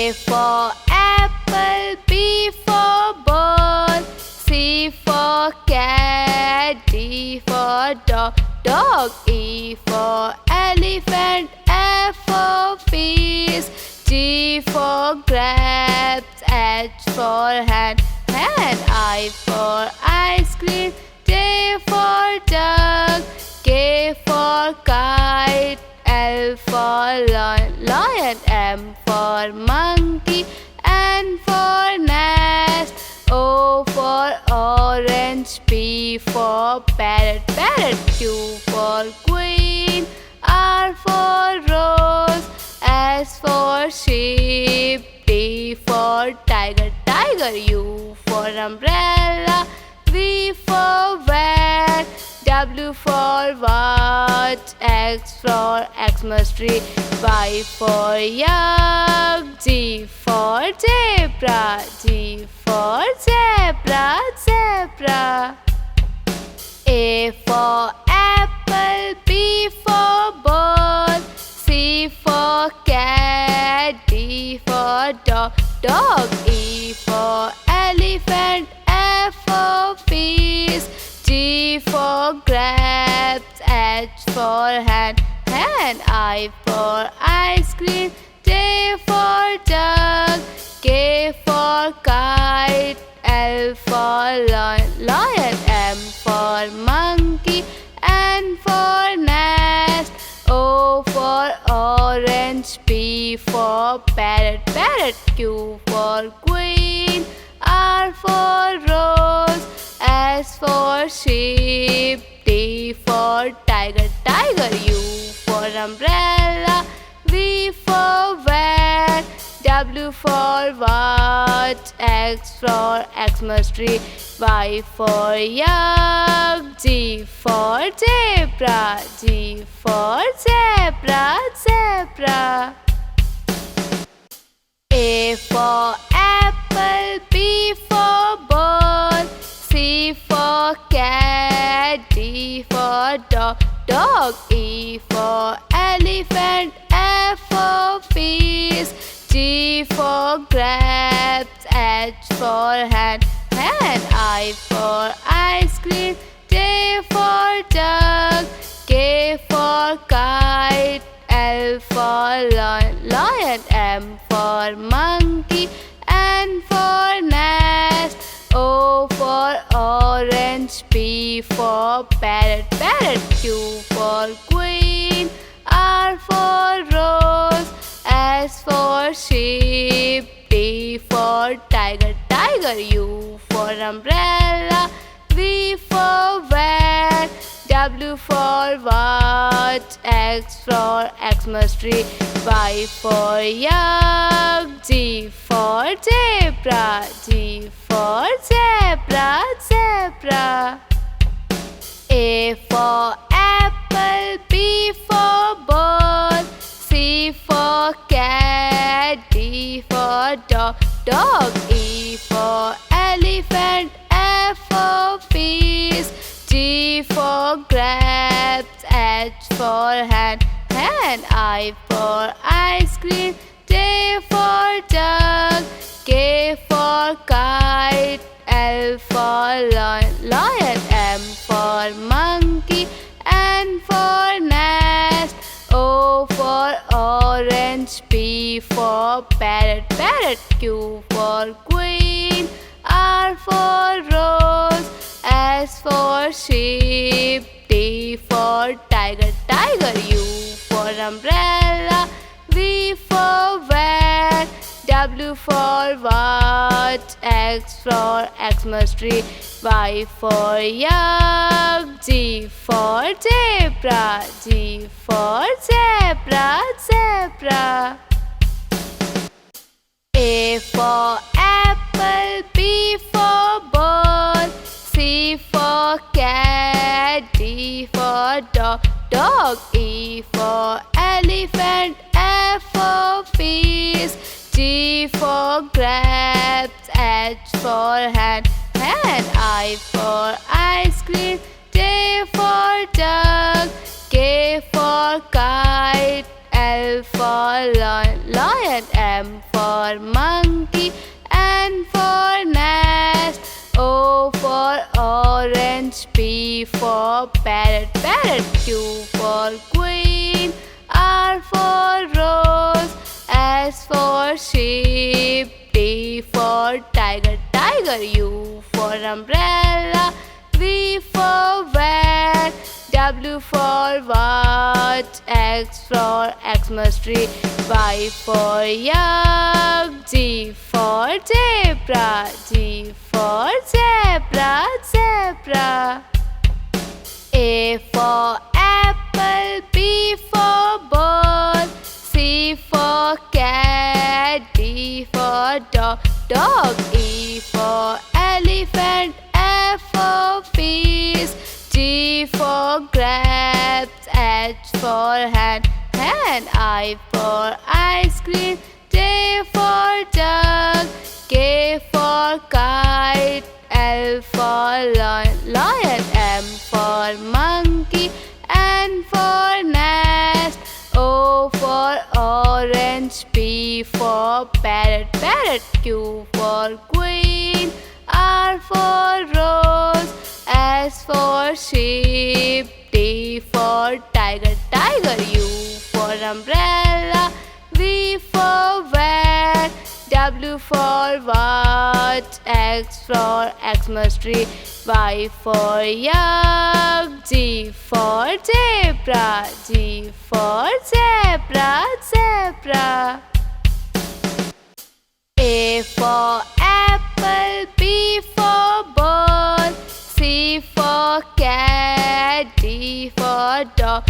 A for apple, B for ball, C for cat, D for dog, E for elephant, F for fish, G for grapes, H for hand, I for ice cream, J for duck, K for kite, L for lion, M for monkey, N for nest, O for orange, P for parrot, Q for queen, R for rose, S for sheep, T for tiger, U for umbrella, V for van, W for watch, X for Xmas tree, Y for yak, Z for zebra, G for zebra. A for apple, B for ball, C for cat, D for dog, E for elephant, F for fish, G for grapes, H for hand, I for ice cream, J for duck, K for kite, L for lion, M for monkey, N for nest, O for orange, P for parrot, Q for queen, R for rose, S for sheep, T for tiger, U for umbrella, V for van, W for watch, X for Xmas tree, Y for yak, Z for zebra, G for zebra. A for apple, B for ball, C for cat, D for dog, E for elephant, F for fish, G for grapes, H for hand, I for ice cream, J for duck, K for kite, L for lion, M for monkey, N for nest, O for orange, P for parrot, Q for queen, R for rose, S for sheep, T for tiger, U for umbrella, V for van, W for watch, X for Xmas tree, Y for yak, Z for zebra, G for zebra. A for apple, B for ball, C for cat, D for dog, E for elephant, F for fish, G for grapes, H for hand, I for ice cream, J for duck, K for kite, L for lion, M for monkey, N for nest, O for orange, P for parrot, Q for queen, R for rose, S for sheep, T for tiger, U for umbrella, V for van, W for watch, X for Xmas tree, Y for yak, Z for zebra, G for zebra. A for apple, B for ball, C for cat, D for dog, E for elephant, F for fish, G for grapes, H for hand, I for ice cream, J for duck, K for kite, L L for lion, M for monkey, N for nest, O for orange, P for parrot, Q for queen, R for rose, S for sheep, T for tiger, U for umbrella, V for van, W for watch, X for Xmas tree, Y for yak, G for zebra, G for zebra. A for apple, B for ball, C for cat, D for dog, E for elephant, F for fish, G for grapes, H for hand, I for ice cream, J for jug, K for kite, L for lion, M for monkey, N for nest, O for orange, P for parrot, Q for queen, R for rose, S for sheep, T for tiger, U for umbrella, V for van, W for watch, X for Xmas tree, Y for yak, G for zebra, G for zebra. A for apple, B for ball, C for cat, D for dog,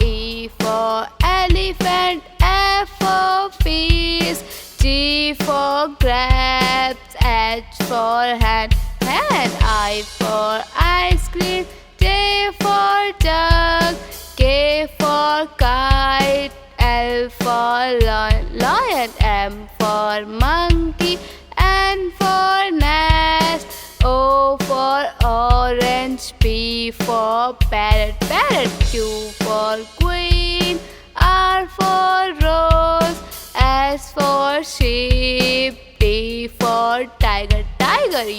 E for elephant, F for fish, G for grapes, H for hand, I for ice cream, J for jug, K for kite, L for lion, M for monkey, N for nest, O for orange, P for parrot, Q for queen, R for rose, S for sheep, T for tiger,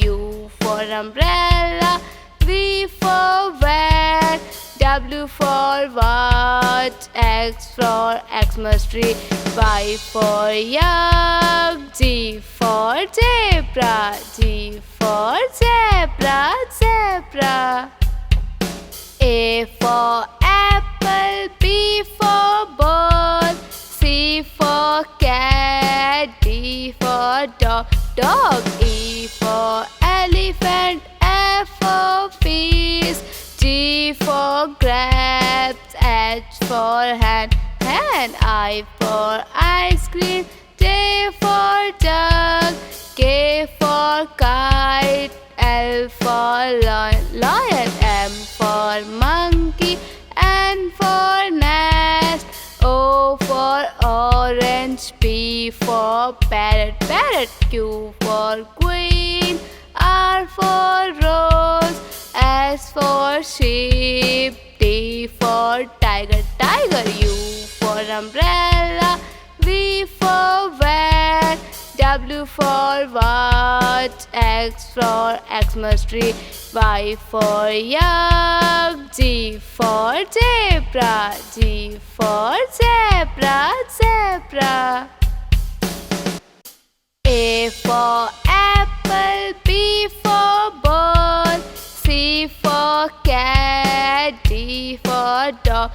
U for umbrella, V for van, W for watch, X for Xmas tree, Y for yak, G for zebra, G for zebra. A for apple, B for ball, C for cat, D for dog, E for elephant, F for fish, G for grapes, H for hand, I for ice cream, J for jug, K for kite, L for lion, M for monkey, N for nest, O for orange, P for parrot, Q for queen, R for rose, S for sheep, T for tiger, U for umbrella, V for van, W for watch, X for Xmas tree, Y for yak, G for zebra, G for zebra. A for apple, B for ball, C for cat, D for dog,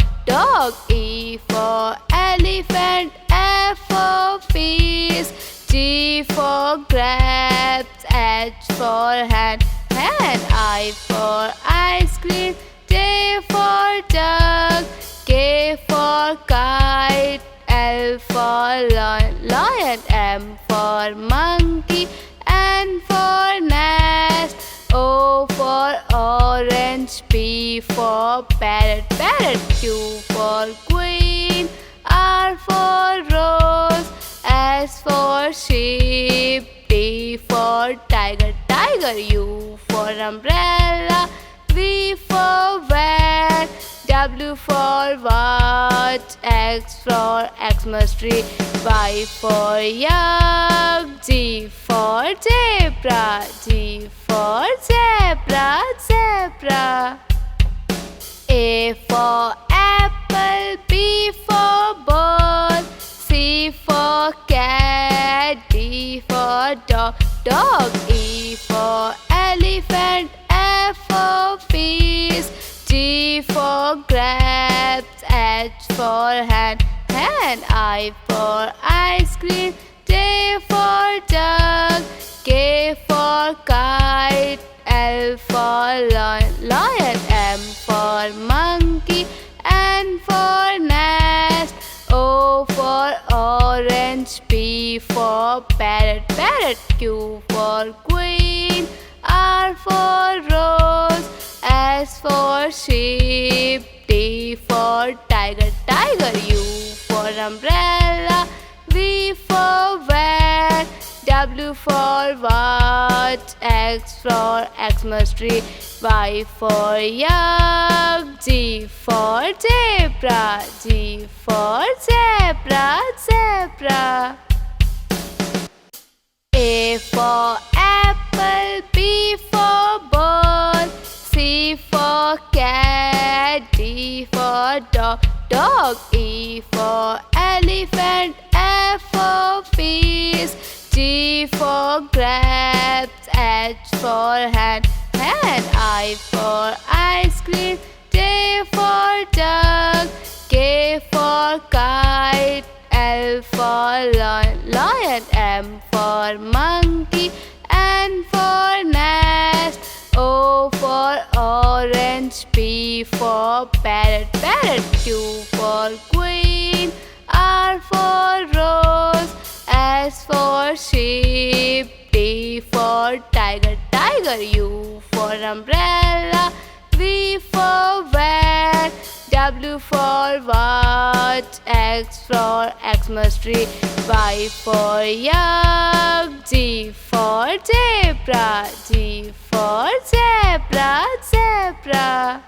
E for elephant, F for fish, G for grapes, H for hand, I for ice cream, J for jug, K for kite, L for lion, M for monkey, N for nest, O for orange, P for parrot, Q for queen, R for rose, S for sheep, T for tiger, U for umbrella, V for van, W for what? X for Xmas tree. Y for yak. G for zebra. G for zebra, zebra. A for apple. B for ball. C for cat. D for dog, dog. E for elephant. F for fish. G for grapes. H for hand, hand. I for ice cream. J for jug. K for kite. L for lion, lion. M for monkey. N for nest. O for orange. P for parrot, parrot. Q for queen. R for rose. S for sheep. T for tiger, tiger. U for umbrella. V for van. W for what? X for Xmas tree. Y for yak. G for zebra. G for zebra, zebra. A for apple. B for ball. C for cat. D for dog, dog. E for elephant. F for fish. G for grapes. H for hand, hand. I for ice cream. J for jug. K for kite. L for lion, lion. M for monkey. N for nest. O for orange. P for parrot, parrot. Q for queen. R for rose. S for sheep. T for tiger, tiger. U for umbrella. V for van. W for what? X for Xmas tree. Y for yak. G for zebra. G for zebra, zebra.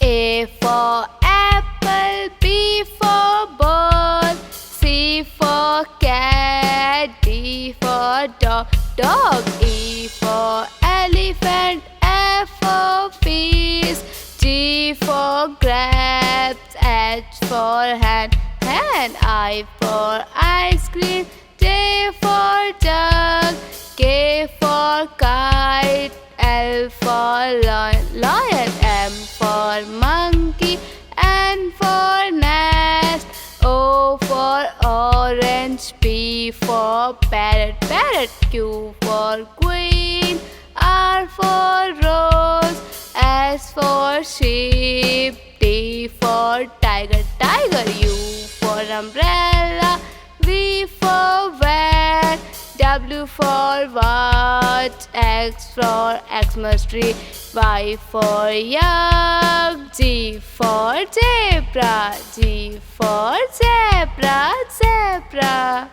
A for apple. B for ball. C for cat. D for dog, dog. E for elephant. F for fish. G for grapes. H for hand, hand. I for ice cream. J for jug. K for kite. L for lion, lion. M for monkey. N for nest. O for orange. P for parrot, parrot. Q for queen. R for rose. S for sheep. T for tiger, tiger. U for umbrella. V for van. W for what? X for Xmas tree. Y for yak. G for zebra. G for zebra, zebra.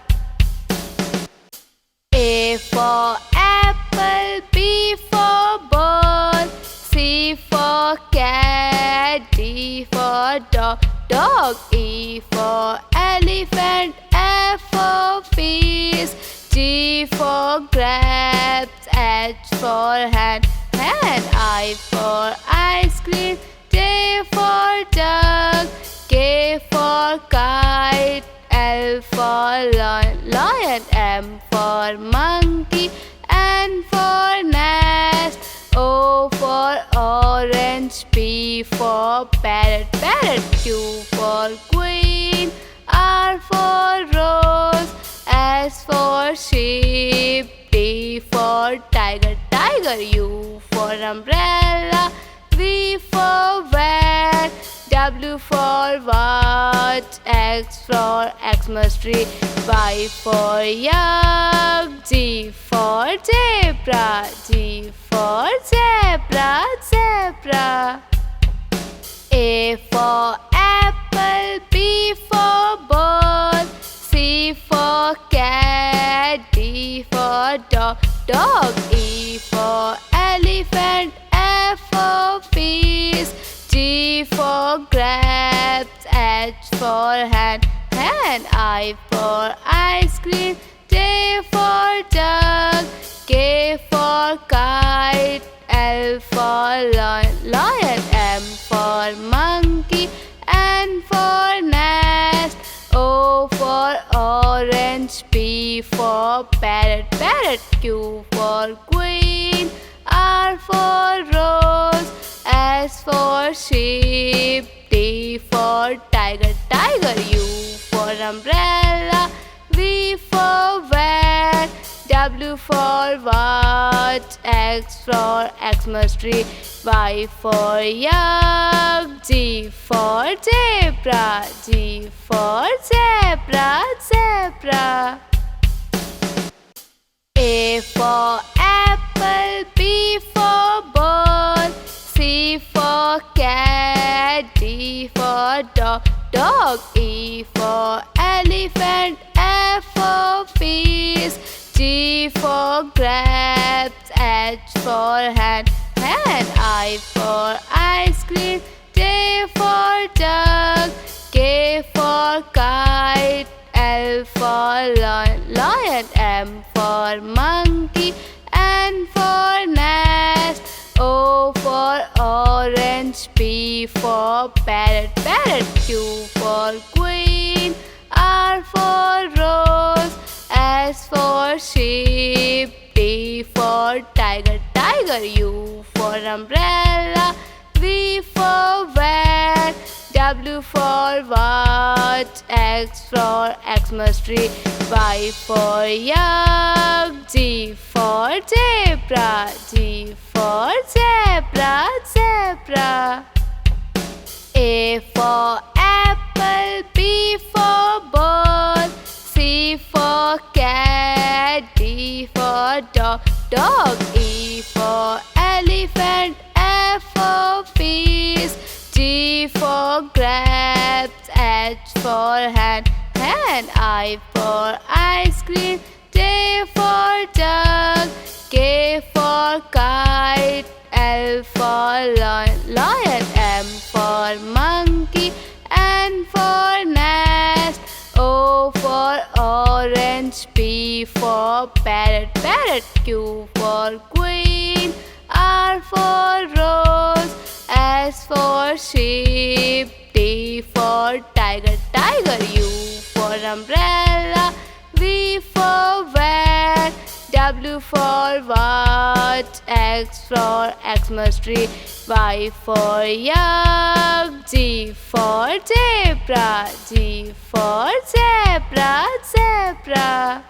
A for apple. B for ball. C for cat. D for dog, dog. E for elephant. F for fish. G for grapes. H for hand, hand. I for ice cream. J for jug. K for kite. L for lion, lion. M for monkey. N for nest. O for orange. P for parrot, parrot. Q for queen. R for rose. S for sheep. T for tiger, tiger. U for umbrella. V for van. W for what? X for Xmas tree. Y for yak. G for zebra. G for zebra, zebra. A for apple. B for ball. C for cat. D for dog, dog. E for elephant. F for fish. G for for hand, I for ice cream. J for jug, K for kite, L for lion, M for monkey, N for nest, O for orange, P for parrot, Q for queen, R for rose, S for sheep, T for tiger, U for umbrella, V for van, W for watch, X for Xmas tree, Y for yak, G for zebra, zebra. A for apple, B for ball, C for cat, D for dog, E for elephant, F for fish, G for grapes, H for hand, I for ice cream, J for jug, K for kite, L for lion, M for monkey, N for nest, O for orange, P for parrot, Q for queen, R for rose, S for sheep, T for tiger, U for umbrella, V for van, W for watch, X for Xmas tree, Y for yak, G for zebra, zebra. A for apple, B for ball, C for cat, D for dog, E for elephant, F for fish, G for grapes, H for hand, I for ice cream, J for jug, K for kite, L for lion, M for monkey, N for nest, O for orange, P for parrot, Q for queen, R for rose, S for sheep, T for tiger, U for umbrella, V for van, W for watch, X for Xmas tree, Y for yak, G for zebra, zebra.